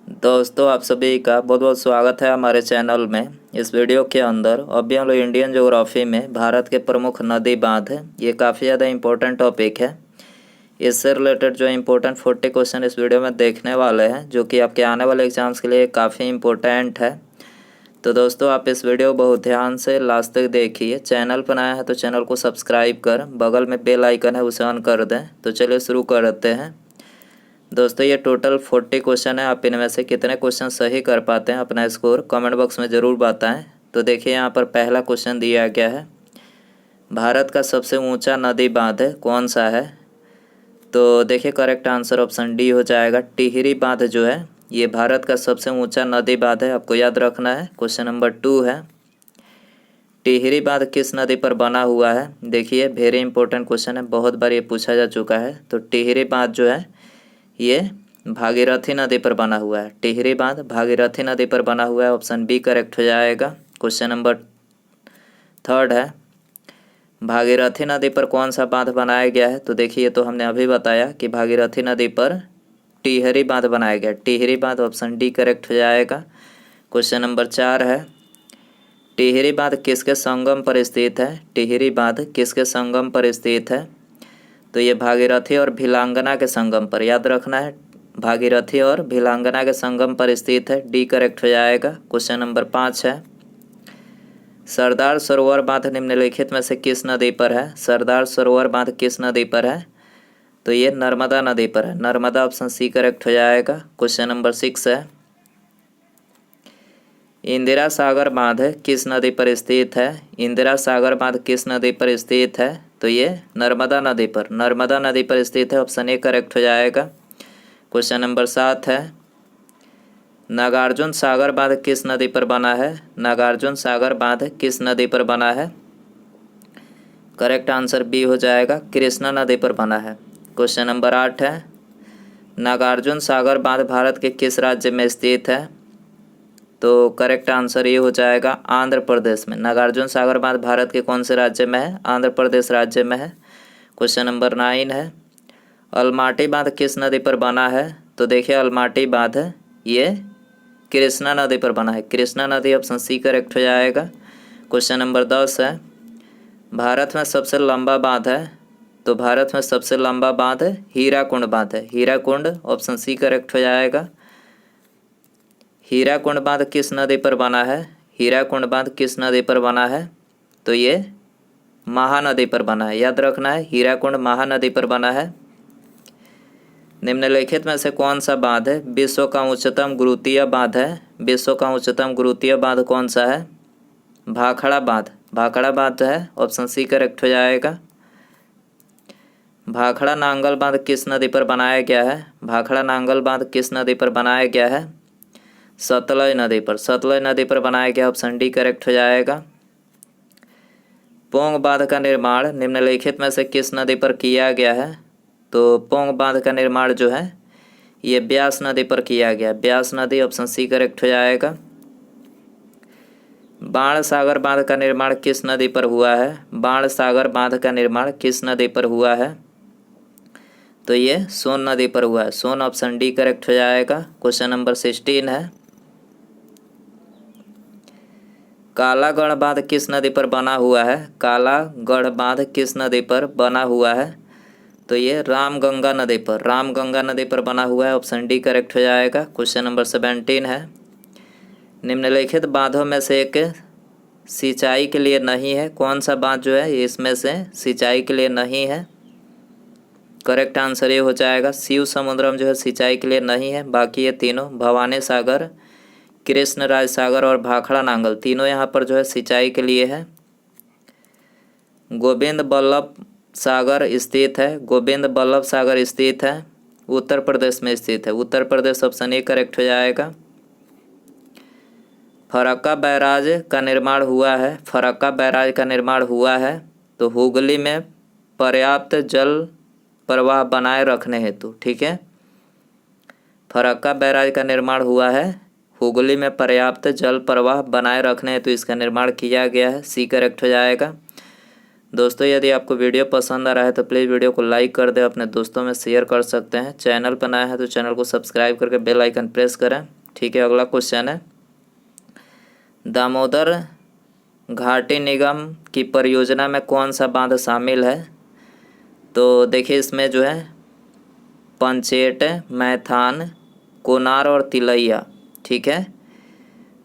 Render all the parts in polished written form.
दोस्तों आप सभी का बहुत बहुत स्वागत है हमारे चैनल में। इस वीडियो के अंदर अभी हम लोग इंडियन ज्योग्राफी में भारत के प्रमुख नदी बांध है, ये काफ़ी ज़्यादा इम्पोर्टेंट टॉपिक है। इससे रिलेटेड जो इम्पोर्टेंट 40 क्वेश्चन इस वीडियो में देखने वाले हैं, जो कि आपके आने वाले एग्जाम्स के लिए काफ़ी इम्पोर्टेंट है। तो दोस्तों आप इस वीडियो को बहुत ध्यान से लास्ट तक देखिए। चैनल पर नया है तो चैनल को सब्सक्राइब कर बगल में बेल आइकन है उसे ऑन कर दें। तो चलिए शुरू करते हैं। दोस्तों ये टोटल 40 क्वेश्चन है। आप इनमें से कितने क्वेश्चन सही कर पाते हैं अपना स्कोर कमेंट बॉक्स में ज़रूर बताएं। तो देखिए यहाँ पर पहला क्वेश्चन दिया गया है, भारत का सबसे ऊंचा नदी बांध कौन सा है। तो देखिए करेक्ट आंसर ऑप्शन डी हो जाएगा। टिहरी बांध जो है ये भारत का सबसे ऊंचा नदी बांध है, आपको याद रखना है। क्वेश्चन नंबर 2 है, टिहरी बांध किस नदी पर बना हुआ है। देखिए वेरी इंपॉर्टेंट क्वेश्चन है, बहुत बार ये पूछा जा चुका है। तो टिहरी बांध जो है ये भागीरथी नदी पर बना हुआ है। टिहरी बांध भागीरथी नदी पर बना हुआ है, ऑप्शन बी करेक्ट हो जाएगा। क्वेश्चन नंबर 3 है, भागीरथी नदी पर कौन सा बांध बनाया गया है। तो देखिए तो हमने अभी बताया कि भागीरथी नदी पर टिहरी बांध बनाया गया। टिहरी बांध ऑप्शन डी करेक्ट हो जाएगा। क्वेश्चन नंबर 4 है, टिहरी बांध किसके संगम पर स्थित है। टिहरी बांध किसके संगम पर स्थित है। तो ये भागीरथी और भिलांगना के संगम पर, याद रखना है, भागीरथी और भिलांगना के संगम पर स्थित है। डी करेक्ट हो जाएगा। क्वेश्चन नंबर 5 है, सरदार सरोवर बांध निम्नलिखित में से किस नदी पर है। सरदार सरोवर बांध किस नदी पर है। तो ये नर्मदा नदी पर है। नर्मदा ऑप्शन सी करेक्ट हो जाएगा। क्वेश्चन नंबर 6 है, इंदिरा सागर बांध किस नदी पर स्थित है। इंदिरा सागर बांध किस नदी पर स्थित है। तो ये नर्मदा नदी पर, नर्मदा नदी पर स्थित है, ऑप्शन ए करेक्ट हो जाएगा। क्वेश्चन नंबर 7 है, नागार्जुन सागर बांध किस नदी पर बना है। नागार्जुन सागर बांध किस नदी पर बना है। करेक्ट आंसर बी हो जाएगा, कृष्णा नदी पर बना है। क्वेश्चन नंबर 8 है, नागार्जुन सागर बांध भारत के किस राज्य में स्थित है। तो करेक्ट आंसर ये हो जाएगा आंध्र प्रदेश में। नागार्जुन सागर बांध भारत के कौन से राज्य में है। आंध्र प्रदेश राज्य में है। क्वेश्चन नंबर 9 है, अलमाटी बांध किस नदी पर बना है। तो देखिए अलमाटी बांध ये कृष्णा नदी पर बना है। कृष्णा नदी ऑप्शन सी करेक्ट हो जाएगा। क्वेश्चन नंबर 10 है, भारत में सबसे लंबा बांध है। तो भारत में सबसे लंबा बांध हीराकुंड बांध है। हीराकुंड ऑप्शन सी करेक्ट हो जाएगा। हीराकुंड बांध किस नदी पर बना है। हीराकुंड बांध किस नदी पर बना है। तो ये महानदी पर बना है, याद रखना है, हीराकुंड महानदी पर बना है। निम्नलिखित में से कौन सा बांध है विश्व का उच्चतम गुरुत्वीय बांध है। विश्व का उच्चतम गुरुत्वीय बांध कौन सा है। भाखड़ा बांध, भाखड़ा बांध है, ऑप्शन सी करेक्ट हो जाएगा। भाखड़ा नांगल बांध किस नदी पर बनाया गया है। भाखड़ा नांगल बांध किस नदी पर बनाया गया है। सतलज नदी पर, सतलज नदी पर बनाया गया, ऑप्शन डी करेक्ट हो जाएगा। पोंग बांध का निर्माण निम्नलिखित में से किस नदी पर किया गया है। तो पोंग बांध का निर्माण जो है ये ब्यास नदी पर किया गया। ब्यास नदी ऑप्शन सी करेक्ट हो जाएगा। बाण सागर बांध का निर्माण किस नदी पर हुआ है। बाण सागर बांध का निर्माण किस नदी पर हुआ है। तो ये सोन नदी पर हुआ है। सोन ऑप्शन डी करेक्ट हो जाएगा। क्वेश्चन नंबर 16 है, कालागढ़ बांध किस नदी पर बना हुआ है। कालागढ़ बांध किस नदी पर बना हुआ है। तो ये रामगंगा नदी पर, रामगंगा नदी पर बना हुआ है, ऑप्शन डी करेक्ट हो जाएगा। क्वेश्चन नंबर 17 है, निम्नलिखित बांधों में से एक सिंचाई के लिए नहीं है। कौन सा बांध जो है इसमें से सिंचाई के लिए नहीं है। करेक्ट आंसर ये हो जाएगा शिव समुद्रम जो है सिंचाई के लिए नहीं है। बाकी ये तीनों भवानी सागर, कृष्णराज सागर और भाखड़ा नांगल तीनों यहाँ पर जो है सिंचाई के लिए है। गोविंद बल्लभ सागर स्थित है। गोविंद बल्लभ सागर स्थित है उत्तर प्रदेश में स्थित है। Uttar Pradesh option A correct हो जाएगा। फरक्का बैराज का निर्माण हुआ है। फरक्का बैराज का निर्माण हुआ है तो हुगली में पर्याप्त जल प्रवाह बनाए रखने हेतु, ठीक है। फरक्का बैराज का निर्माण हुआ है हुगली में पर्याप्त जल प्रवाह बनाए रखने हेतु इसका निर्माण किया गया है। सी करेक्ट हो जाएगा। दोस्तों यदि आपको वीडियो पसंद आ रहा है तो प्लीज़ वीडियो को लाइक कर दें, अपने दोस्तों में शेयर कर सकते हैं। चैनल पर नया है तो चैनल को सब्सक्राइब करके बेल आइकन प्रेस करें। ठीक है। अगला क्वेश्चन है, दामोदर घाटी निगम की परियोजना में कौन सा बांध शामिल है? तो देखिए इसमें जो है पंचेट, मैथान, कोनार और तिलैया, ठीक है।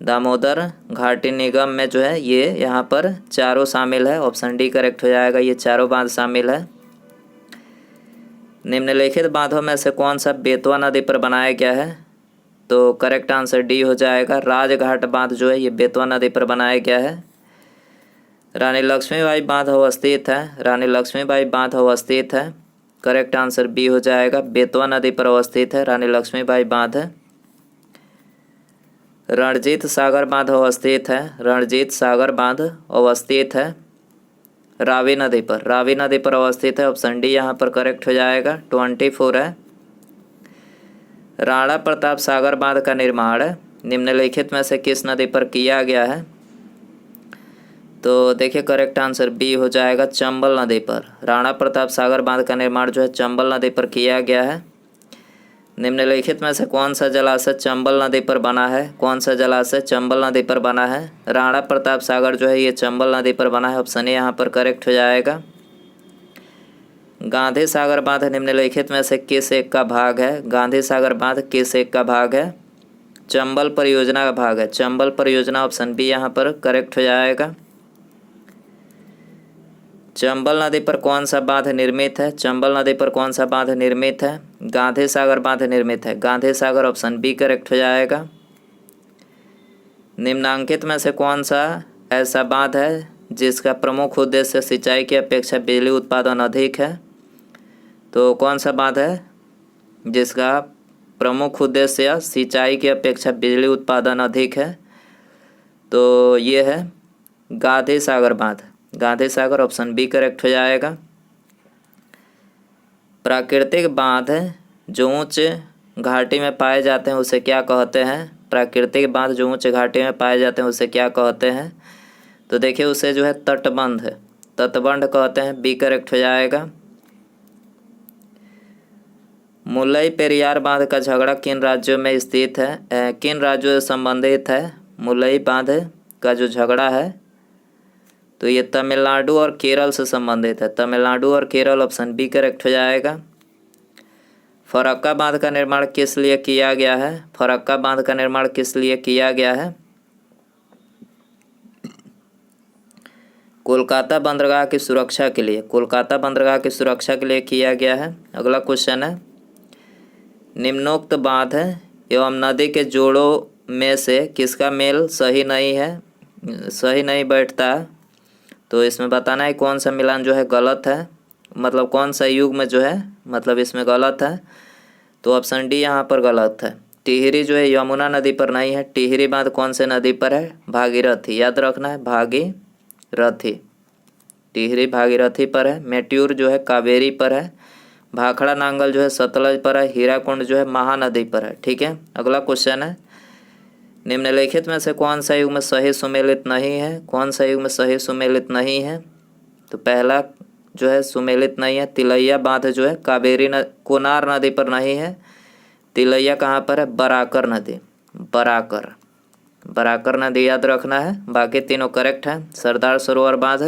दामोदर घाटी निगम में जो है ये यहाँ पर चारों शामिल है। ऑप्शन डी करेक्ट हो जाएगा, ये चारों बांध शामिल है। निम्नलिखित बांधों में से कौन सा बेतवा नदी पर बनाया गया है? तो करेक्ट आंसर डी हो जाएगा। राजघाट बांध जो है ये बेतवा नदी पर बनाया गया है। रानी लक्ष्मीबाई बांध अवस्थित है, रानी लक्ष्मीबाई बांध अवस्थित है। करेक्ट आंसर बी हो जाएगा, बेतवा नदी पर अवस्थित है रानी लक्ष्मीबाई बांध। रणजीत सागर बांध अवस्थित है, रणजीत सागर बांध अवस्थित है रावी नदी पर, रावी नदी पर अवस्थित है। ऑप्शन डी यहाँ पर करेक्ट हो जाएगा, 24 है। राणा प्रताप सागर बांध का निर्माण निम्नलिखित में से किस नदी पर किया गया है? तो देखिए करेक्ट आंसर बी हो जाएगा, चंबल नदी पर। राणा प्रताप सागर बांध का निर्माण जो है चंबल नदी पर किया गया है। निम्नलिखित में से कौन सा जलाशय चंबल नदी पर बना है? कौन सा जलाशय चंबल नदी पर बना है? राणा प्रताप सागर जो है ये चंबल नदी पर बना है। ऑप्शन ए यहाँ पर करेक्ट हो जाएगा। गांधी सागर बांध निम्नलिखित में से किस एक का भाग है? गांधी सागर बांध किस एक का भाग है? चंबल परियोजना का भाग है, चंबल परियोजना। ऑप्शन बी यहाँ पर करेक्ट हो जाएगा। चंबल नदी पर कौन सा बांध निर्मित है? चंबल नदी पर कौन सा बांध निर्मित है? गांधी सागर बांध निर्मित है, Gandhi Sagar. Option B correct हो जाएगा। निम्नांकित में से कौन सा ऐसा बांध है जिसका प्रमुख उद्देश्य सिंचाई की अपेक्षा बिजली उत्पादन अधिक है? तो कौन सा बांध है जिसका प्रमुख उद्देश्य सिंचाई की अपेक्षा बिजली उत्पादन अधिक है? तो ये है गांधी सागर बांध, Gandhi Sagar. Option B correct हो जाएगा। प्राकृतिक बांध जो उच्च घाटी में पाए जाते हैं उसे क्या कहते हैं? प्राकृतिक बांध जो उच्च घाटी में पाए जाते हैं उसे क्या कहते हैं? तो देखिए उसे जो है तटबंध, तटबंध कहते हैं। बी करेक्ट हो जाएगा। मुलई पेरियार बांध का झगड़ा किन राज्यों में स्थित है, किन राज्यों से संबंधित है? मुलई बांध का जो झगड़ा है तो ये तमिलनाडु और केरल से संबंधित है, तमिलनाडु और केरल। ऑप्शन बी करेक्ट हो जाएगा। फरक्का बांध का निर्माण किस लिए किया गया है? फरक्का बांध का निर्माण किस लिए किया गया है? कोलकाता बंदरगाह की सुरक्षा के लिए, कोलकाता बंदरगाह की सुरक्षा के लिए किया गया है। अगला क्वेश्चन है, निम्नोक्त बांध एवं नदी के जोड़ों में से किसका मेल सही नहीं है, सही नहीं बैठता? तो इसमें बताना है कौन सा मिलान जो है गलत है, मतलब कौन सा युग में जो है मतलब इसमें गलत है। तो ऑप्शन डी यहाँ पर गलत है। टिहरी जो है यमुना नदी पर नहीं है। टिहरी बांध कौन से नदी पर है? भागीरथी, याद रखना है, भागीरथी। टिहरी भागीरथी पर है। मेट्यूर जो है कावेरी पर है। भाखड़ा नांगल जो है सतलज पर है। हीराकुंड जो है महानदी पर है। ठीक है। अगला क्वेश्चन है, निम्नलिखित में से कौन सा युग में सही सुमेलित नहीं है? कौन सा युग में सही सुमेलित नहीं है? तो पहला जो है सुमेलित नहीं है, तिलैया बांध जो है कोनार नदी पर नहीं है। तिलैया कहाँ पर है? बराकर नदी, बराकर नदी याद रखना है। बाकी तीनों करेक्ट है। सरदार सरोवर बांध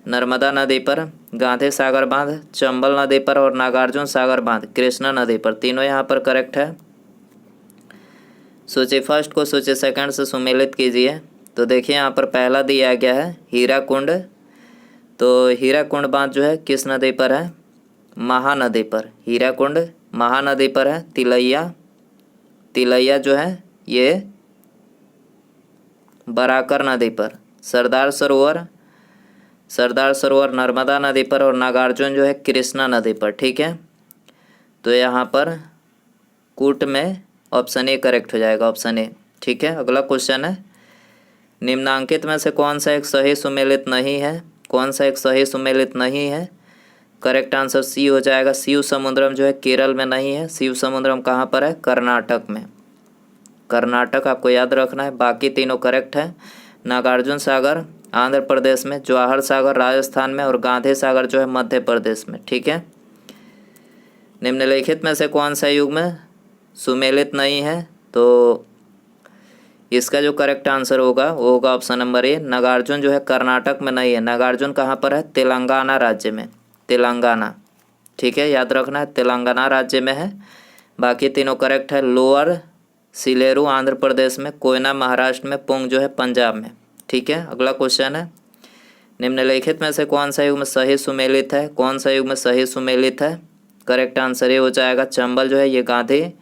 नर्मदा नदी पर, गांधी सागर बांध चंबल नदी पर और नागार्जुन सागर बांध कृष्णा नदी पर, तीनों यहाँ पर करेक्ट है। सूची फर्स्ट को सूची सेकंड से सुमेलित कीजिए। तो देखिए यहाँ पर पहला दिया गया है हीराकुंड। तो हीराकुंड बांध जो है किस नदी पर है? महानदी पर। हीराकुंड महानदी पर है। तिलैया जो है ये बराकर नदी पर। सरदार सरोवर नर्मदा नदी पर और नागार्जुन जो है कृष्णा नदी पर। ठीक है। तो यहाँ पर कूट में ऑप्शन ए करेक्ट हो जाएगा, ऑप्शन ए। ठीक है। अगला क्वेश्चन है, निम्नांकित में से कौन सा एक सही सुमेलित नहीं है? कौन सा एक सही सुमेलित नहीं है? करेक्ट आंसर सी हो जाएगा। शिव समुद्रम जो है केरल में नहीं है। शिव समुद्रम कहाँ पर है? कर्नाटक में। कर्नाटक आपको याद रखना है। बाकी तीनों करेक्ट है। नागार्जुन सागर आंध्र प्रदेश में, जवाहर सागर राजस्थान में और गांधी सागर जो है मध्य प्रदेश में। ठीक है। निम्नलिखित में से कौन सा युग में सुमेलित नहीं है? तो इसका जो करेक्ट आंसर होगा वो होगा ऑप्शन नंबर ए, नागार्जुन जो है कर्नाटक में नहीं है। नागार्जुन कहाँ पर है? तेलंगाना राज्य में, तेलंगाना। ठीक है, याद रखना है, तेलंगाना राज्य में है। बाकी तीनों करेक्ट है। लोअर सिलेरू आंध्र प्रदेश में, कोयना महाराष्ट्र में, पुंग जो है पंजाब में। ठीक है, अगला क्वेश्चन है, निम्नलिखित में से कौन सा युग में सही सुमेलित है? कौन सा युग में सही सुमेलित है? करेक्ट आंसर ये हो जाएगा चंबल जो है ये गांधी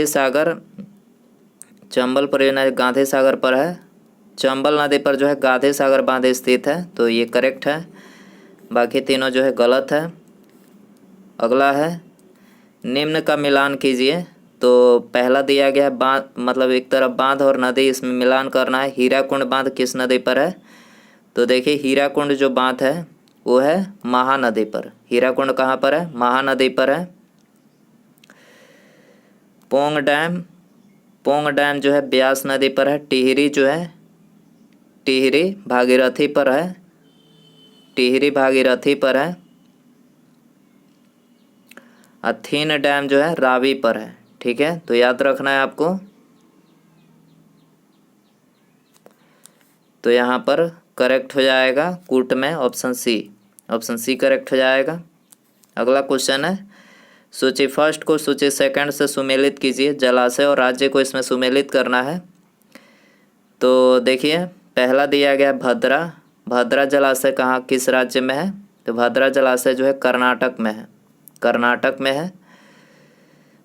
सागर चंबल परियोजना गांधी सागर पर है। चंबल नदी पर जो है गांधी सागर बांध स्थित है, तो ये करेक्ट है। बाकी तीनों जो है गलत है। अगला है, निम्न का मिलान कीजिए। तो पहला दिया गया बांध, मतलब एक तरफ बांध और नदी, इसमें मिलान करना है। हीराकुंड बांध किस नदी पर है? तो देखिए हीराकुंड जो बांध है वो है महानदी पर। हीराकुंड कहाँ पर है? महानदी पर है। पोंग डैम जो है ब्यास नदी पर है। टिहरी जो है टिहरी भागीरथी पर है। टिहरी भागीरथी पर है। अथीन डैम जो है रावी पर है। ठीक है, तो याद रखना है आपको। तो यहाँ पर करेक्ट हो जाएगा कूट में option C. Option C correct हो जाएगा। अगला क्वेश्चन है, सूची फर्स्ट को सूची सेकंड से सुमेलित कीजिए। जलाशय और राज्य को इसमें सुमेलित करना है। तो देखिए पहला दिया गया भद्रा। भद्रा जलाशय कहाँ, किस राज्य में है? तो भद्रा जलाशय जो है कर्नाटक में है। कर्नाटक में है।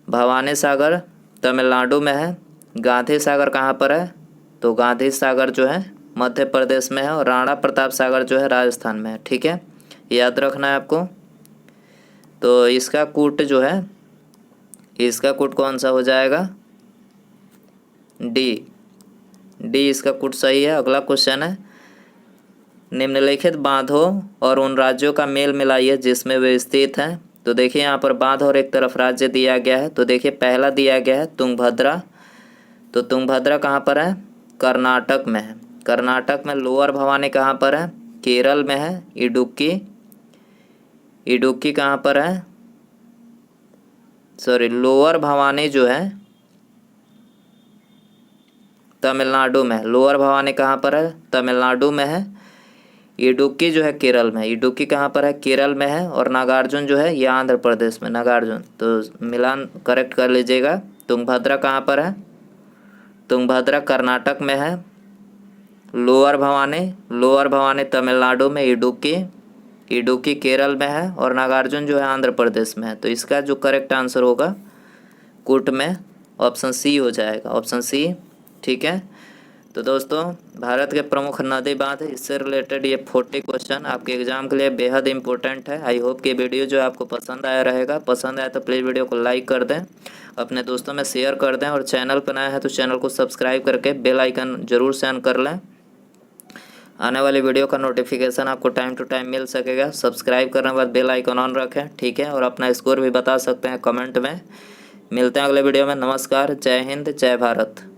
भवानी सागर तमिलनाडु में है। गांधी सागर कहाँ पर है? तो गांधी सागर जो है मध्य प्रदेश में है। और राणा प्रताप सागर जो है राजस्थान में है। ठीक है, याद रखना है आपको। तो इसका कूट जो है, इसका कूट कौन सा हो जाएगा? डी। डी इसका कूट सही है। अगला क्वेश्चन है, निम्नलिखित बांधों और उन राज्यों का मेल मिलाइए जिसमें वे स्थित हैं। तो देखिए यहाँ पर बांध और एक तरफ राज्य दिया गया है। तो देखिए पहला दिया गया है तुंगभद्रा। तो तुंगभद्रा कहाँ पर है? कर्नाटक में है। कर्नाटक में। लोअर भवानी कहाँ पर है? केरल में है। इडुक्की कहाँ पर है? सॉरी, लोअर भवानी जो है तमिलनाडु में है। लोअर भवानी कहाँ पर है? तमिलनाडु में है। इडुक्की जो है केरल में। इडुक्की कहाँ पर है? केरल में है। और नागार्जुन जो है ये आंध्र प्रदेश में, नागार्जुन। तो मिलान करेक्ट कर लीजिएगा। तुंगभद्रा कहाँ पर है? तुंगभद्रा कर्नाटक में है। लोअर भवानी तमिलनाडु में। इडुक्की केरल में है। और नागार्जुन जो है आंध्र प्रदेश में है। तो इसका जो करेक्ट आंसर होगा कूट में ऑप्शन सी हो जाएगा। Option C. ठीक है, तो दोस्तों भारत के प्रमुख नदी बांध है, इससे रिलेटेड ये 40 क्वेश्चन आपके एग्जाम के लिए बेहद इंपॉर्टेंट है। आई होप कि वीडियो जो आपको पसंद आया रहेगा। पसंद आया तो प्लीज़ वीडियो को लाइक कर दें, अपने दोस्तों में शेयर कर दें। और चैनल पर नया है तो चैनल को सब्सक्राइब करके बेल आइकन ज़रूर से ऑन कर लें। आने वाली वीडियो का नोटिफिकेशन आपको टाइम टू टाइम मिल सकेगा। सब्सक्राइब करने के बाद बेल आइकन ऑन रखें। ठीक है, और अपना स्कोर भी बता सकते हैं कमेंट में। मिलते हैं अगले वीडियो में। नमस्कार, जय हिंद, जय भारत।